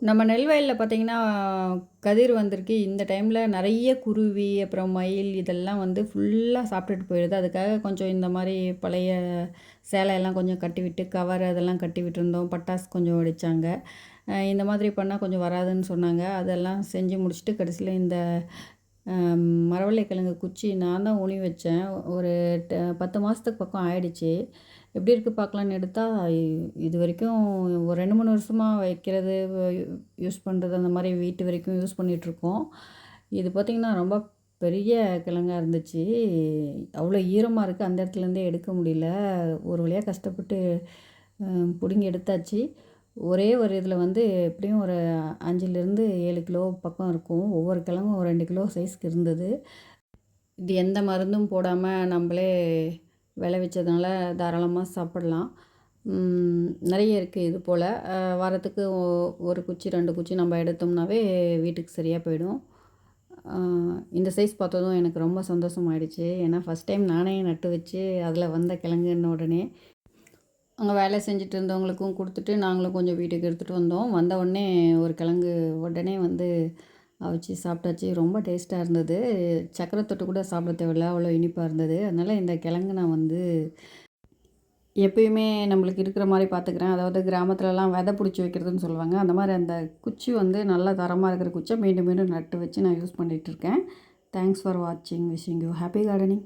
நம்ம நெல் வயல்ல பார்த்தீங்கன்னா, கதிர் வந்திருக்கு. இந்த டைம்ல நெறைய குருவி, அப்புறம் மயில் இதெல்லாம் வந்து ஃபுல்லா சாப்பிட்டுட்டு போயிடுது. அதுக்காக கொஞ்சம் இந்த மாரி பழைய சேலையெல்லாம் கொஞ்சம் கட்டிவிட்டு, கவர் அதெல்லாம் கட்டி விட்டுருந்தோம். பட்டாசு கொஞ்சம் வெடிச்சாங்க. இந்த மாதிரி பண்ணா கொஞ்சம் வராதுன்னு சொன்னாங்க. அதெல்லாம் செஞ்சு முடிச்சுட்டு கடைசியில இந்த மரவள்ளி கிழங்கு குச்சி நான் தான் ஊனி வச்சேன். ஒரு 10 மாதத்துக்கு பக்கம் ஆயிடுச்சு. எப்படி இருக்கு பார்க்கலான்னு எடுத்தா, இதுவரைக்கும் ஒரு 2, 3 வருஷமா வைக்கிறது, யூஸ் பண்ணுறது அந்த மாரி வீட்டு வரைக்கும் யூஸ் பண்ணிகிட்ருக்கோம். இது பார்த்திங்கன்னா, ரொம்ப பெரிய கிழங்கா இருந்துச்சு. அவ்வளோ ஈரமா இருக்குது. அந்த இடத்துலேருந்தே எடுக்க முடியல. ஒரு வழியா கஷ்டப்பட்டு பிடுங்கி எடுத்தாச்சு. ஒரே ஒரு இதில் வந்து எப்படியும் ஒரு 5லேருந்து 7 கிலோ பக்கம் இருக்கும். ஒவ்வொரு கிழங்கும் ஒரு 2 கிலோ சைஸ்க்கு இருந்தது. இது எந்த மருந்தும் போடாமல் நம்மளே விளைவிச்சதுனால தாராளமாக சாப்பிடலாம். நிறைய இருக்குது இது போல். வாரத்துக்கு ஒரு குச்சி 2 குச்சி நம்ம எடுத்தோம்னாவே வீட்டுக்கு சரியாக போயிடும். இந்த சைஸ் பார்த்ததும் எனக்கு ரொம்ப சந்தோஷமாயிடுச்சு. ஏன்னா ஃபஸ்ட் டைம் நானே நட்டு வச்சு அதில் வந்த கிழங்குன்ன உடனே அங்கே வேலை செஞ்சுட்டு இருந்தவங்களுக்கும் கொடுத்துட்டு நாங்களும் கொஞ்சம் வீட்டுக்கு எடுத்துகிட்டு வந்தோம். வந்த உடனே ஒரு கிழங்கு உடனே வந்து அவிச்சு சாப்பிட்டாச்சு. ரொம்ப டேஸ்ட்டாக இருந்தது. சர்க்கரை தொட்டு கூட சாப்பிட தேவையில்ல, அவ்வளோ இனிப்பாக இருந்தது. அதனால் இந்த கிழங்கு நான் வந்து எப்பயுமே நம்மளுக்கு இருக்கிற மாதிரி பார்த்துக்கிறேன். அதாவது கிராமத்துலலாம் விதை பிடிச்சி வைக்கிறதுன்னு சொல்லுவாங்க. அந்த மாதிரி அந்த குச்சி வந்து நல்லா தரமாக இருக்கிற குச்சியை மீண்டும் மீண்டும் நட்டு வச்சு நான் யூஸ் பண்ணிகிட்ருக்கேன். தேங்க்ஸ் ஃபார் வாட்சிங். Wishing you happy gardening.